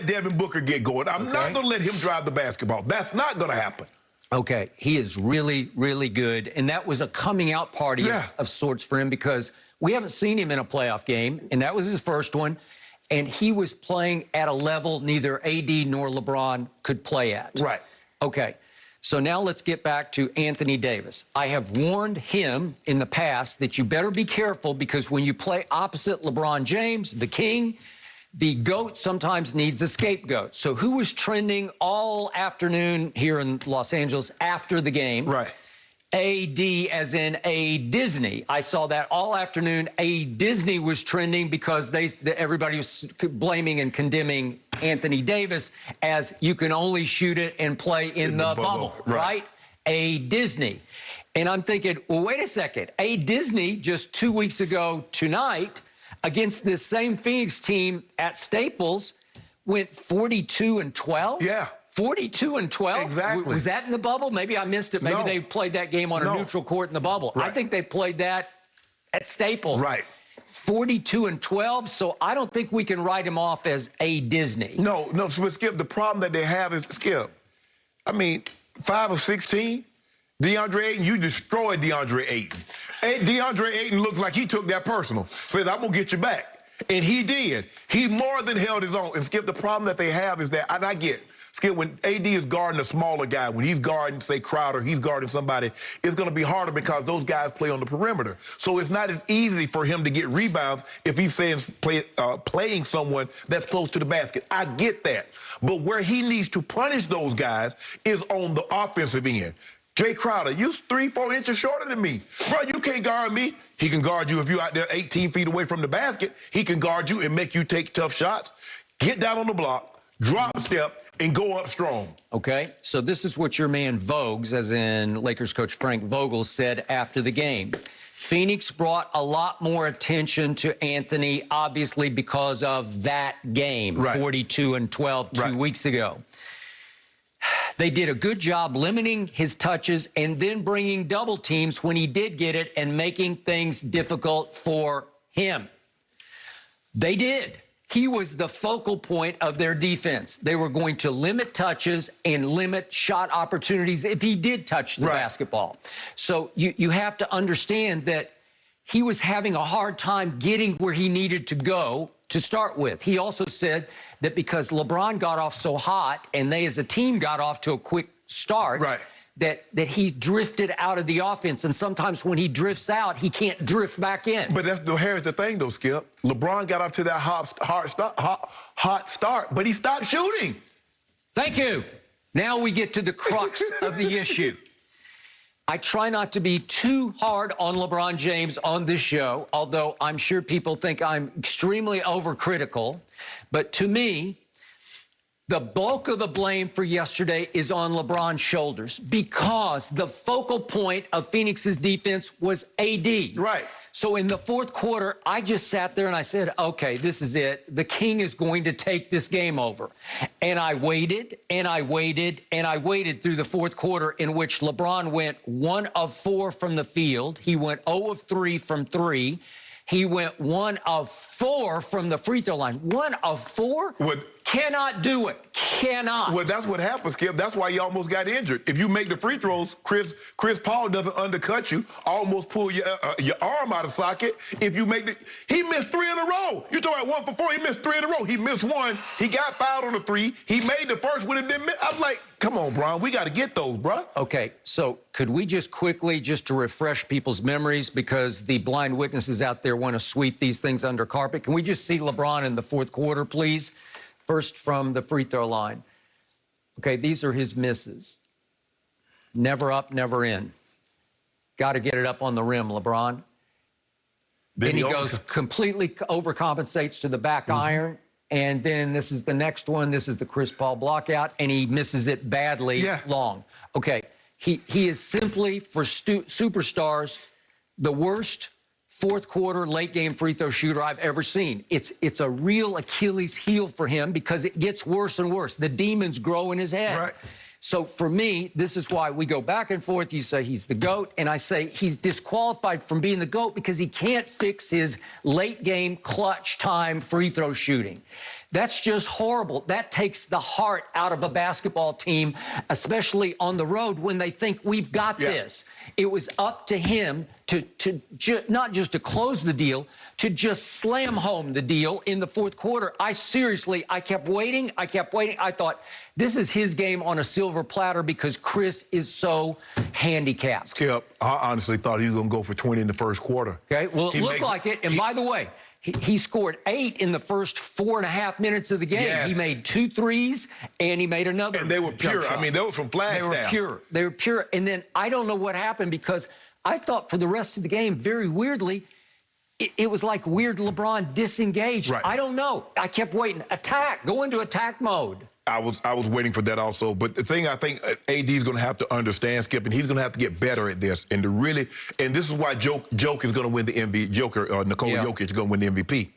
Devin Booker get going. I'm not going to let him drive the basketball. That's not going to happen. Okay, he is really, really good. And that was a coming out party of sorts for him because we haven't seen him in a playoff game, and that was his first one. And he was playing at a level neither AD nor LeBron could play at. Right. Okay, so now let's get back to Anthony Davis. I have warned him in the past that you better be careful because when you play opposite LeBron James, the king, the GOAT sometimes needs a scapegoat. So who was trending all afternoon here in Los Angeles after the game? Right. AD as in A Disney. I saw that all afternoon. A Disney was trending because everybody was blaming and condemning Anthony Davis as you can only shoot it and play in the bubble, right? A Disney. And I'm thinking, well, wait a second. A Disney just 2 weeks ago tonight against this same Phoenix team at Staples went 42-12. Yeah. 42-12? Exactly. Was that in the bubble? Maybe I missed it. Maybe they played that game on a neutral court in the bubble. Right. I think they played that at Staples. Right. 42-12, so I don't think we can write him off as A Disney. No, but Skip, the problem that they have is, Skip, I mean, 5 of 16, DeAndre Ayton, you destroyed DeAndre Ayton. And DeAndre Ayton looks like he took that personal. Says, I'm going to get you back. And he did. He more than held his own. And Skip, the problem that they have is that, and I get, Skip, when AD is guarding a smaller guy, when he's guarding, say, Crowder, he's guarding somebody, it's going to be harder because those guys play on the perimeter. So it's not as easy for him to get rebounds if he's playing someone that's close to the basket. I get that. But where he needs to punish those guys is on the offensive end. Jay Crowder, you 3-4 inches shorter than me. Bro, you can't guard me. He can guard you if you're out there 18 feet away from the basket. He can guard you and make you take tough shots. Get down on the block, drop a step, and go up strong. Okay, so this is what your man Vogues, as in Lakers coach Frank Vogel, said after the game. Phoenix brought a lot more attention to Anthony, obviously because of that game, 42-12 2 weeks ago. They did a good job limiting his touches and then bringing double teams when he did get it and making things difficult for him. They did. He was the focal point of their defense. They were going to limit touches and limit shot opportunities if he did touch the basketball. So you have to understand that he was having a hard time getting where he needed to go to start with. He also said that because LeBron got off so hot and they as a team got off to a quick start, that he drifted out of the offense. And sometimes when he drifts out, he can't drift back in. But here's the thing, though, Skip. LeBron got up to that hot start, but he stopped shooting. Thank you. Now we get to the crux of the issue. I try not to be too hard on LeBron James on this show, although I'm sure people think I'm extremely overcritical. But to me, the bulk of the blame for yesterday is on LeBron's shoulders because the focal point of Phoenix's defense was AD. Right. So in the fourth quarter, I just sat there and I said, okay, this is it. The king is going to take this game over. And I waited, and I waited, and I waited through the fourth quarter in which LeBron went 1 of 4 from the field. He went 0 of 3 from 3. He went 1 of 4 from the free throw line. 1 of 4? Cannot do it. Cannot. Well, that's what happens, Skip. That's why you almost got injured. If you make the free throws, Chris Paul doesn't undercut you, almost pull your arm out of socket. If you make he missed 3 in a row. You talking about 1 for 4, he missed 3 in a row. He missed 1. He got fouled on the 3. He made the first one and didn't miss. I'm like, come on, Bron, we got to get those, bro. Okay, so could we just quickly, just to refresh people's memories, because the blind witnesses out there want to sweep these things under carpet, can we just see LeBron in the fourth quarter, please? First from the free throw line. Okay, these are his misses. Never up, never in. Got to get it up on the rim, LeBron. Then he goes completely overcompensates to the back iron. And then this is the next one. This is the Chris Paul block out, and he misses it badly long. Okay, he is simply, for superstars, the worst fourth quarter, late game free throw shooter I've ever seen. It's a real Achilles heel for him because it gets worse and worse. The demons grow in his head. Right. So for me, this is why we go back and forth. You say he's the GOAT, and I say he's disqualified from being the GOAT because he can't fix his late game clutch time free throw shooting. That's just horrible. That takes the heart out of a basketball team, especially on the road when they think we've got this. It was up to him to not just to close the deal, to just slam home the deal in the fourth quarter. I kept waiting. I thought, this is his game on a silver platter because Chris is so handicapped. Skip, I honestly thought he was going to go for 20 in the first quarter. Okay, well, it looked like it. And by the way, he scored 8 in the first 4.5 minutes of the game. Yes. He made 2 threes, and he made another. And they were pure. Shot. I mean, they were from Flagstaff. They were pure. They were pure. And then I don't know what happened because I thought for the rest of the game, very weirdly, it was like weird LeBron disengaged. Right. I don't know. I kept waiting. Attack. Go into attack mode. I was waiting for that also. But the thing I think AD is going to have to understand, Skip, and he's going to have to get better at this. And this is why Joke is going to win the MVP. Nikola Jokic is going to win the MVP.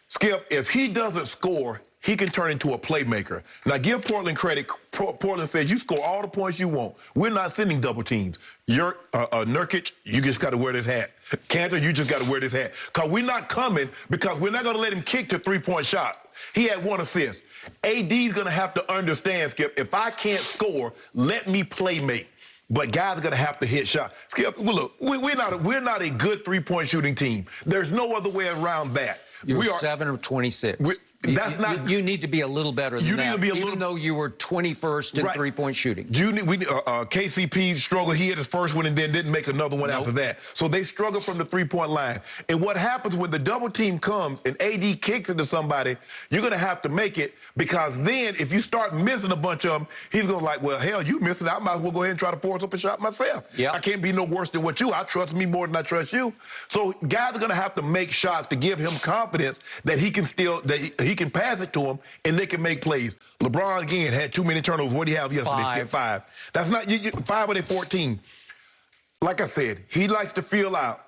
Skip, if he doesn't score, he can turn into a playmaker. Now, give Portland credit. Portland says, you score all the points you want. We're not sending double teams. Nurkic, you just got to wear this hat. Cantor, you just got to wear this hat. Because we're not coming because we're not going to let him kick to three-point shot. He had 1 assist. AD's going to have to understand, Skip, if I can't score, let me playmate. But guys are going to have to hit shots. Skip, well, look, we're not a good three-point shooting team. There's no other way around that. We are 7 of 26. You need to be a little better than that, even though you were 21st in three-point shooting. KCP struggled. He hit his first one and then didn't make another one after that. So they struggle from the three-point line. And what happens when the double team comes and AD kicks into somebody, you're going to have to make it because then if you start missing a bunch of them, he's going to like, well, hell, you missing. I might as well go ahead and try to force up a shot myself. I can't be no worse than what you. I trust me more than I trust you. So guys are going to have to make shots to give him confidence that he can he can pass it to him, and they can make plays. LeBron, again, had too many turnovers. What did he have yesterday? 5. 5. That's not 5 of their 14. Like I said, he likes to feel out.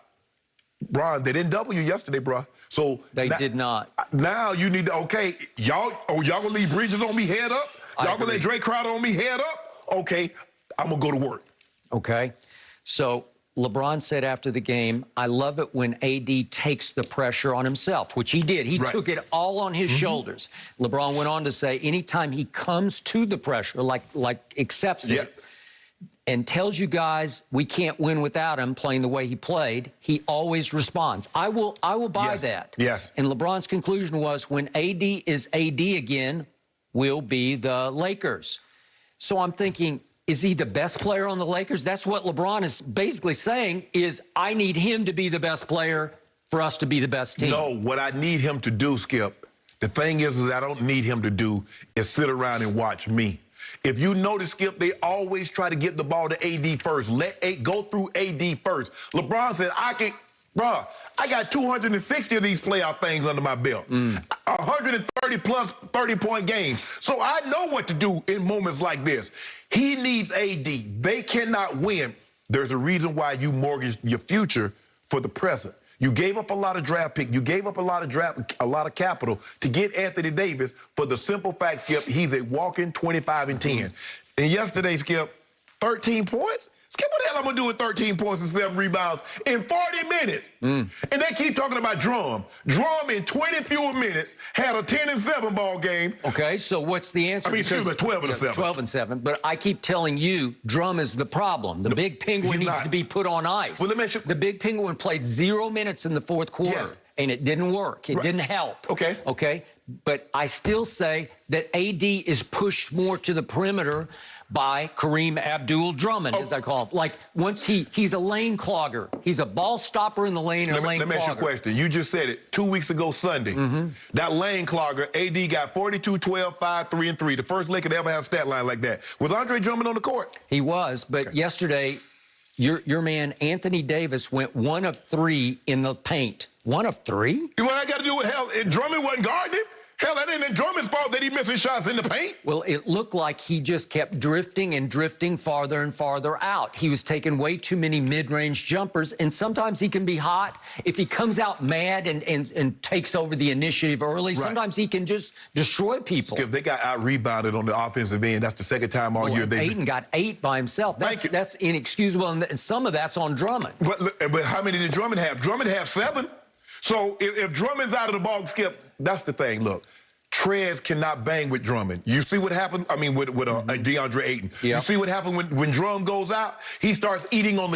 Bron, they didn't double you yesterday, bro. So they did not. Now you need to, y'all gonna leave Bridges on me head up? Y'all gonna let Drake Crowder on me head up? Okay, I'm gonna go to work. Okay, so LeBron said after the game, I love it when AD takes the pressure on himself, which he did. He took it all on his shoulders. LeBron went on to say, anytime he comes to the pressure, like accepts it, and tells you guys we can't win without him playing the way he played, he always responds. I will buy that. Yes. And LeBron's conclusion was, when AD is AD again, we'll be the Lakers. So I'm thinking, is he the best player on the Lakers? That's what LeBron is basically saying, is I need him to be the best player for us to be the best team. No, what I need him to do, Skip, the thing is I don't need him to do is sit around and watch me. If you notice, Skip, they always try to get the ball to AD first. Go through AD first. LeBron said, I got 260 of these playoff things under my belt. 130 plus 30-point games. So I know what to do in moments like this. He needs AD. They cannot win. There's a reason why you mortgaged your future for the present. You gave up a lot of draft picks. You gave up a lot of capital to get Anthony Davis for the simple fact, Skip, he's a walking 25 and 10. And yesterday, Skip, 13 points? Skip, what the hell I'm going to do with 13 points and 7 rebounds in 40 minutes? And they keep talking about Drum. Drum in 20 fewer minutes had a 10-7 ball game. Okay, so what's the answer? I mean, excuse me, 12-7. 12-7. But I keep telling you, Drum is the problem. The big penguin needs to be put on ice. Well, let me ask you, the big penguin played 0 minutes in the fourth quarter, and it didn't work. It didn't help. Okay. But I still say that AD is pushed more to the perimeter by Kareem Abdul-Drummond, as I call him. Like, once he's a lane clogger. He's a ball stopper in the lane and a lane clogger. Let me ask you a question. You just said it 2 weeks ago Sunday. That lane clogger, AD got 42, 12, 5, 3, and 3. The first Laker to ever have a stat line like that. Was Andre Drummond on the court? He was, but yesterday, your man Anthony Davis went 1 of 3 in the paint. 1 of 3? What I got to do with hell? Drummond wasn't guarding him? Hell, that ain't Drummond's fault that he missing shots in the paint. Well, it looked like he just kept drifting and drifting farther and farther out. He was taking way too many mid-range jumpers, and sometimes he can be hot. If he comes out mad and takes over the initiative early, sometimes he can just destroy people. Skip, they got out-rebounded on the offensive end. That's the second time all year. Ayton got 8 by himself. That's inexcusable, and some of that's on Drummond. But how many did Drummond have? Drummond have 7. So if Drummond's out of the ball, Skip, that's the thing. Look, treads cannot bang with Drummond. You see what happened? I mean, with DeAndre Ayton. Yeah. You see what happened when Drum goes out? He starts eating on the